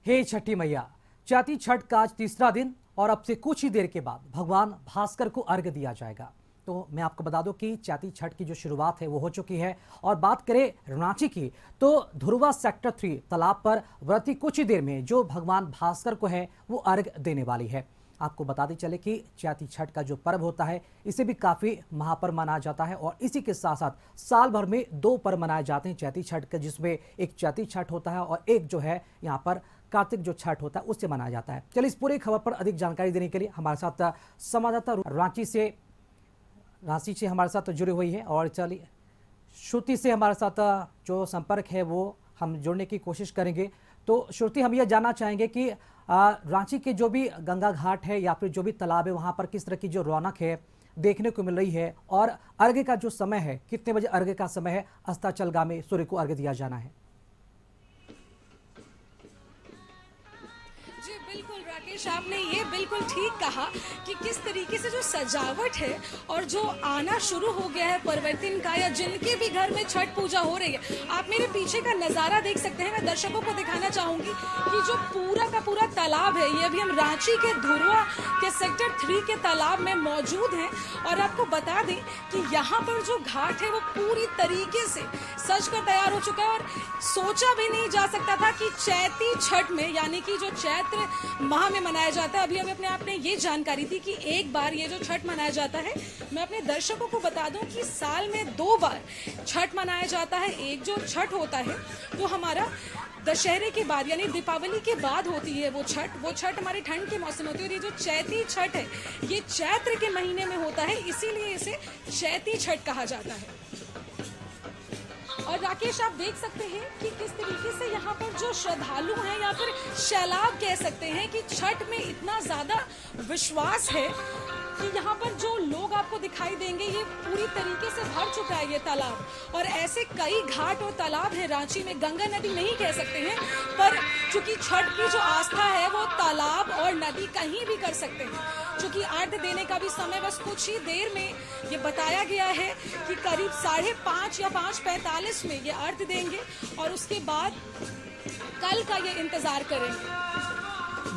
हे छठी मैया, चैती छठ का आज तीसरा दिन और अब से कुछ ही देर के बाद भगवान भास्कर को अर्घ्य दिया जाएगा। तो मैं आपको बता दूं कि चैती छठ की जो शुरुआत है वो हो चुकी है। और बात करें रांची की तो धुरवा सेक्टर 3 तालाब पर व्रती कुछ ही देर में जो भगवान भास्कर को है वो अर्घ्य देने वाली है। आपको बताते चले कि चैती छठ का जो पर्व होता है इसे भी काफ़ी महापर्व माना जाता है और इसी के साथ साथ साल भर में 2 पर्व मनाए जाते हैं चैती छठ के, जिसमें एक चैती छठ होता है और एक जो है यहाँ पर कार्तिक जो छठ होता है उससे मनाया जाता है। चलिए इस पूरी खबर पर अधिक जानकारी देने के लिए हमारे साथ संवाददाता रांची से हमारे साथ जुड़ी हुई है और चलिए श्रुति से हमारे साथ जो संपर्क है वो हम जुड़ने की कोशिश करेंगे। तो श्रुति, हम ये जानना चाहेंगे कि रांची के जो भी गंगा घाट है या फिर जो भी तालाब है वहाँ पर किस तरह की जो रौनक है देखने को मिल रही है और अर्घ्य का जो समय है, कितने बजे अर्घ्य का समय है, अस्ताचलगामी सूर्य को अर्घ्य दिया जाना है? जी बिल्कुल राकेश, आपने ये बिल्कुल ठीक कहा कि किस तरीके से जो सजावट है और जो आना शुरू हो गया है परिवर्तन का, या जिनके भी घर में छठ पूजा हो रही है, आप मेरे पीछे का नज़ारा देख सकते हैं। मैं दर्शकों को दिखाना चाहूंगी कि जो पूरा का पूरा तालाब है, ये अभी हम रांची के धुरवा के सेक्टर 3 के तालाब में मौजूद हैं। और आपको बता दें कि यहाँ पर जो घाट है वो पूरी तरीके से सज कर तैयार हो चुका है और सोचा भी नहीं जा सकता था कि चैती छठ में, यानी कि जो चैत्र माह में मनाया जाता है, अभी अपने आप ने ये जानकारी थी कि एक बार ये जो छठ मनाया जाता है, मैं अपने दर्शकों को बता दूं कि साल में 2 बार छठ मनाया जाता है। एक जो छठ होता है वो हमारा दशहरे के बाद यानी दीपावली के बाद होती है वो छठ हमारे ठंड के मौसम होती है। और ये जो चैती छठ है ये चैत्र के महीने में होता है, इसीलिए इसे चैती छठ कहा जाता है। और राकेश, आप देख सकते हैं कि किस तरीके से यहाँ पर जो श्रद्धालु हैं या फिर सैलाब कह सकते हैं कि छठ में इतना ज्यादा विश्वास है कि यहाँ पर जो लोग आपको दिखाई देंगे ये पूरी तरीके से भर चुका है ये तालाब। और ऐसे कई घाट और तालाब हैं रांची में, गंगा नदी नहीं कह सकते हैं, पर चूंकि छठ की जो आस्था है वो तालाब और नदी कहीं भी कर सकते हैं। चूंकि अर्घ्य देने का भी समय बस कुछ ही देर में ये बताया गया है कि करीब 5:30 या 5:45 में ये अर्घ्य देंगे और उसके बाद कल का ये इंतजार करेंगे।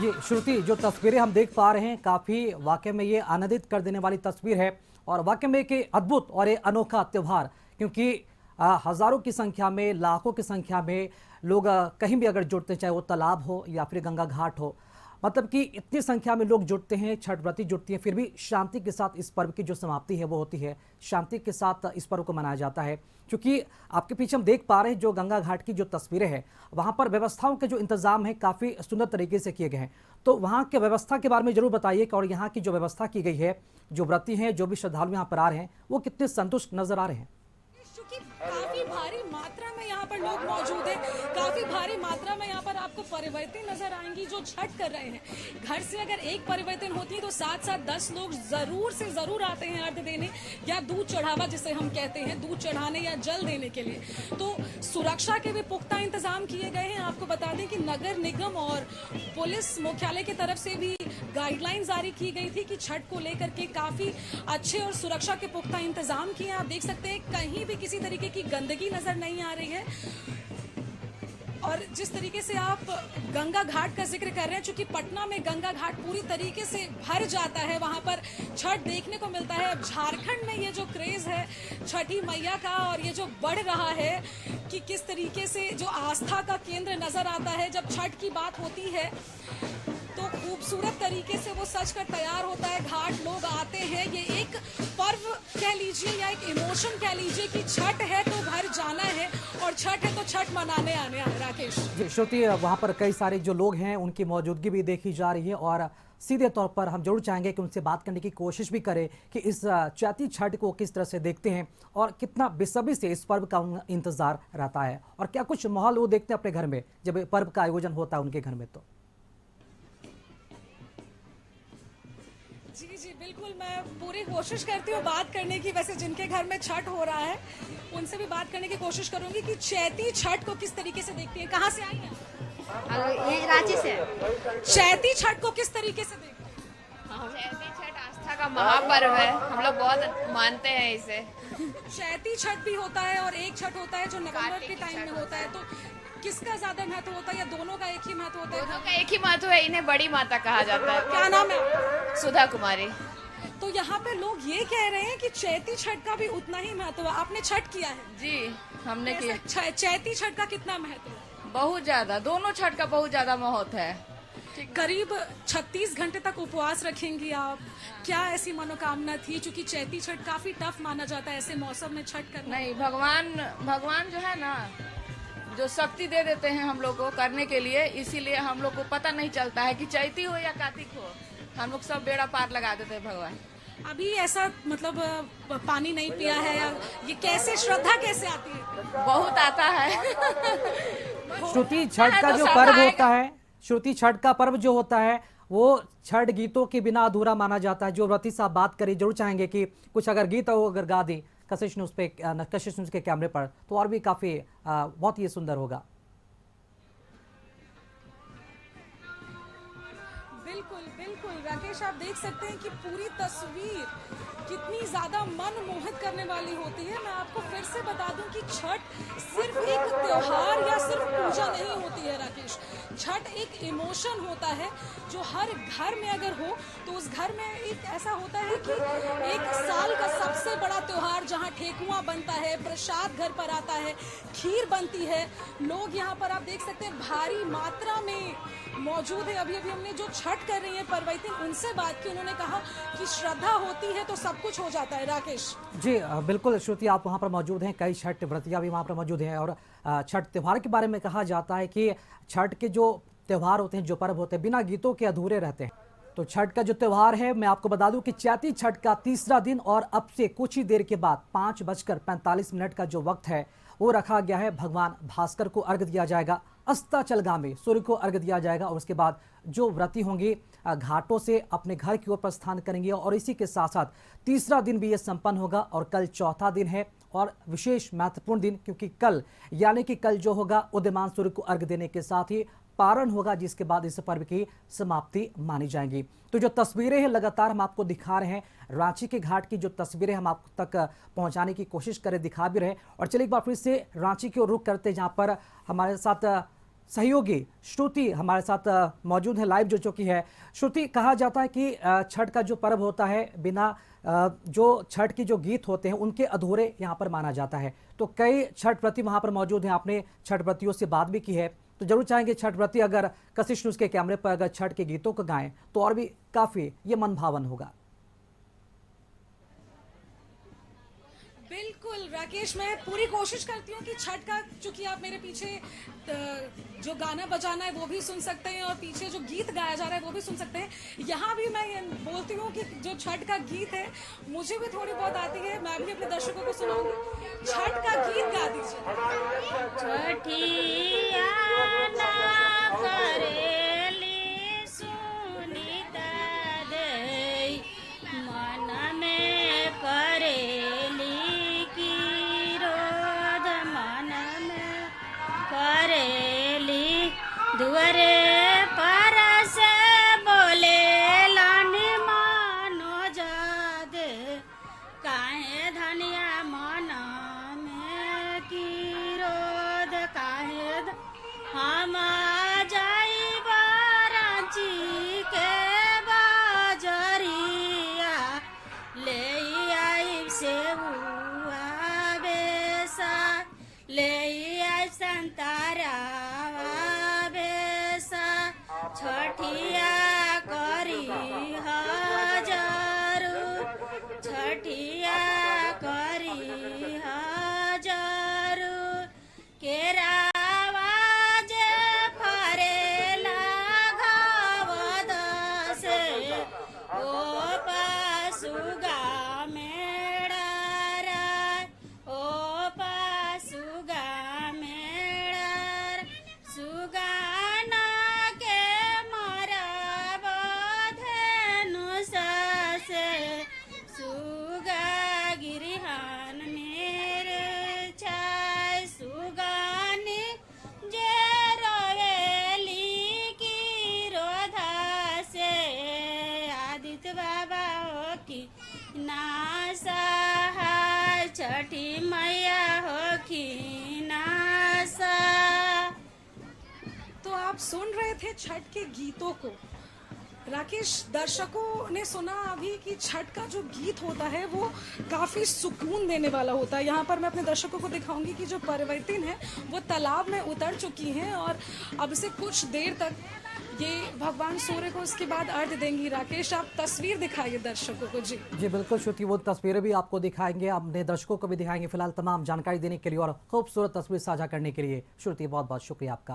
ये श्रुति, जो तस्वीरें हम देख पा रहे हैं काफ़ी वाकई में ये आनंदित कर देने वाली तस्वीर है और वाकई में एक अद्भुत और एक अनोखा त्यौहार, क्योंकि हज़ारों की संख्या में, लाखों की संख्या में लोग कहीं भी अगर जुड़ते, चाहे वो तालाब हो या फिर गंगा घाट हो, मतलब कि इतनी संख्या में लोग जुड़ते हैं, छठ व्रती जुड़ती हैं, फिर भी शांति के साथ इस पर्व की जो समाप्ति है वो होती है, शांति के साथ इस पर्व को मनाया जाता है। क्योंकि आपके पीछे हम देख पा रहे हैं जो गंगा घाट की जो तस्वीरें हैं, वहाँ पर व्यवस्थाओं के जो इंतजाम है काफ़ी सुंदर तरीके से किए गए हैं। तो वहाँ के व्यवस्था के बारे में जरूर बताइए और यहाँ की जो व्यवस्था की गई है, जो व्रती हैं, जो भी श्रद्धालु यहाँ पर आ रहे हैं, वो कितने संतुष्ट नजर आ रहे हैं? काफी भारी मात्रा में यहाँ पर लोग मौजूद हैं, काफी भारी मात्रा में यहाँ पर आपको परिवर्तन नजर आएंगी जो छठ कर रहे हैं। घर से अगर एक परिवर्तन होती है तो साथ साथ 10 लोग जरूर से जरूर आते हैं अर्घ्य देने या दूध चढ़ावा जिसे हम कहते हैं, दूध चढ़ाने या जल देने के लिए। तो सुरक्षा के भी पुख्ता इंतजाम किए गए हैं। आपको बता दें कि नगर निगम और पुलिस मुख्यालय की तरफ से भी गाइडलाइन जारी की गई थी कि छठ को लेकर के काफी अच्छे और सुरक्षा के पुख्ता इंतजाम किए। आप देख सकते हैं कहीं भी किसी तरीके की गंदगी नजर नहीं आ रही है। और जिस तरीके से आप गंगा घाट का जिक्र कर रहे हैं, चूंकि पटना में गंगा घाट पूरी तरीके से भर जाता है, वहां पर छठ देखने को मिलता है। अब झारखंड में ये जो क्रेज है छठी मैया का और ये जो बढ़ रहा है कि किस तरीके से जो आस्था का केंद्र नजर आता है, जब छठ की बात होती है तो खूबसूरत तरीके से वो सज कर तैयार होता है, घाट लोग आते हैं। ये एक पर्व कह लीजिए या एक इमोशन कह लीजिए कि छठ है तो घर जाना है और छठ है तो छठ मनाने आने हैं। राकेश जी श्रुति, वहाँ पर कई सारे जो लोग हैं उनकी मौजूदगी भी देखी जा रही है और सीधे तौर पर हम जरूर चाहेंगे कि उनसे बात करने की कोशिश भी करें कि इस चैती छठ को किस तरह से देखते हैं और कितना बेसब्री से इस पर्व का इंतजार रहता है और क्या कुछ माहौल वो देखते हैं अपने घर में जब पर्व का आयोजन होता है उनके घर में। तो जी बिल्कुल, मैं पूरी कोशिश करती हूँ बात करने की। वैसे जिनके घर में छठ हो रहा है उनसे भी बात करने की कोशिश करूंगी कि चैती छठ को किस तरीके से देखती हैं। कहाँ से आई हैं? ये रांची से। चैती छठ को किस तरीके से देखते हैं? चैती छठ आस्था का महापर्व है, हम लोग बहुत मानते हैं इसे। चैती छठ भी होता है और एक छठ होता है जो नवंबर के टाइम में होता है। तो किसका ज्यादा महत्व होता है या दोनों का एक ही महत्व होता है? दोनों का एक ही महत्व है, इन्हें बड़ी माता कहा जाता है। क्या नाम है? सुधा कुमारी। तो यहाँ पे लोग ये कह रहे हैं कि चैती छठ का भी उतना ही महत्व है। आपने छठ किया है? जी, हमने किया। चैती छठ का कितना महत्व है? बहुत ज्यादा, दोनों छठ का बहुत ज्यादा महत्व है। करीब 36 घंटे तक उपवास रखेंगी आप, क्या ऐसी मनोकामना थी? क्योंकि चैती छठ काफी टफ माना जाता है ऐसे मौसम में छठ करना। नहीं, भगवान जो है ना, जो शक्ति दे देते हैं हम लोग को करने के लिए, इसीलिए हम लोग को पता नहीं चलता है कि चैती हो या कार्तिक हो, हम लोग सब बेड़ा पार लगा देते हैं भगवान। अभी ऐसा मतलब पानी नहीं पिया है या ये कैसे, श्रद्धा कैसे आती है? बहुत आता है। श्रुति, छठ का जो पर्व होता है, श्रुति, छठ का पर्व जो होता है वो छठ गीतों के बिना अधूरा माना जाता है। जो व्रती साहब बात करी, जरूर चाहेंगे कि कुछ अगर गीत हो अगर गा दी कशिश न्यूज़ के कैमरे पर तो और भी काफी बहुत ही सुंदर होगा। बिल्कुल बिल्कुल राकेश, आप देख सकते हैं कि पूरी तस्वीर कितनी ज्यादा मन मोहित करने वाली होती है। मैं आपको फिर से बता दूं कि छठ सिर्फ एक त्योहार या सिर्फ पूजा नहीं होती है राकेश। छठ एक इमोशन होता है जो हर घर में अगर हो तो उस घर में एक ऐसा होता है कि एक साल का सबसे बड़ा त्योहार, जहां ठेकुआ बनता है, प्रसाद घर पर आता है, खीर बनती है। लोग यहाँ पर आप देख सकते हैं भारी मात्रा में मौजूद है। अभी हमने जो छठ कर रही है परवैतिन, उनसे बात की, उन्होंने कहा कि श्रद्धा होती है तो सब कुछ हो जाता है। राकेश जी बिल्कुल श्रुति, आप वहाँ पर मौजूद हैं, कई छठ व्रतिया भी वहाँ पर मौजूद हैं। और छठ त्यौहार के बारे में कहा जाता है कि छठ के जो त्यौहार होते हैं, जो पर्व होते हैं, बिना गीतों के अधूरे रहते हैं। तो छठ का जो त्यौहार है, मैं आपको बता दूं कि चैती छठ का तीसरा दिन और अब से कुछ ही देर के बाद 5:45 का जो वक्त है वो रखा गया है। भगवान भास्कर को अर्घ्य दिया जाएगा, अस्ताचलगामी सूर्य को अर्घ्य दिया जाएगा और उसके बाद जो व्रती होंगे घाटों से अपने घर की ओर प्रस्थान करेंगे। और इसी के साथ साथ तीसरा दिन भी ये संपन्न होगा और कल चौथा दिन है और विशेष महत्वपूर्ण दिन, क्योंकि कल यानी कि कल जो होगा उदयमान सूर्य को अर्घ्य देने के साथ ही पारण होगा, जिसके बाद इस पर्व की समाप्ति मानी जाएगी। तो जो तस्वीरें हैं लगातार हम आपको दिखा रहे हैं, रांची के घाट की जो तस्वीरें हम आप तक पहुंचाने की कोशिश करें, दिखा भी रहे। और चलिए एक बार फिर से रांची की ओर रुख करते, जहां पर हमारे साथ सहयोगी श्रुति हमारे साथ मौजूद है लाइव जो चुकी है। श्रुति, कहा जाता है कि छठ का जो पर्व होता है बिना जो छठ के जो गीत होते हैं उनके अधूरे यहाँ पर माना जाता है। तो कई छठ व्रती वहाँ पर मौजूद हैं, आपने छठ व्रतियों से बात भी की है, तो जरूर चाहेंगे छठ व्रती अगर कशिश न्यूज़ के कैमरे पर अगर छठ के गीतों को गाएं तो और भी काफी ये मन भावन होगा। बिल्कुल राकेश, मैं पूरी कोशिश करती हूँ कि छठ का, चूंकि आप मेरे पीछे जो गाना बजाना है वो भी सुन सकते हैं और पीछे जो गीत गाया जा रहा है वो भी सुन सकते हैं। यहाँ भी मैं बोलती हूँ कि जो छठ का गीत है मुझे भी थोड़ी बहुत आती है, मैं भी अपने दर्शकों को सुनाऊंगी। छठ का गीत गा दीजिए। छठिया ना करेली सुनीता दे, मन में करेली किरोध, मन में करेली दुआरे पर से बोले लानी मानो जादे, काहे धनिया मन में किरोध, काहे हम जाइब रांची के बाजरिया, ले आई सेबुआ बेसा, ले आई संतारा बेसा, छठिया करी हजारू, छठिया करी हजारू, केरावा जे फरेला घावद से, ओ पसुगा मेड़ा राय, ओ पसुगा मेड़ा सुगाना के मरब धेनु से, सुगा गिरिहान मेरे छाय, सुगानी जे रोवेली की रोधा से, आदित्य बाबा हो की ना सहाय, छठी मैया हो की ना सहाय, आप सुन रहे थे छठ के गीतों को। राकेश, दर्शकों ने सुना अभी कि छठ का जो गीत होता है वो काफ़ी सुकून देने वाला होता है। यहाँ पर मैं अपने दर्शकों को दिखाऊंगी कि जो परिवर्तिन है वो तालाब में उतर चुकी हैं और अब से कुछ देर तक ये भगवान सूर्य को उसके बाद अर्घ्य देंगी। राकेश, आप तस्वीर दिखाइए दर्शकों को। जी जी बिल्कुल श्रुति, वो तस्वीरें भी आपको दिखाएंगे, अपने दर्शकों को भी दिखाएंगे। फिलहाल तमाम जानकारी देने के लिए और खूबसूरत तस्वीर साझा करने के लिए श्रुति बहुत बहुत शुक्रिया आपका।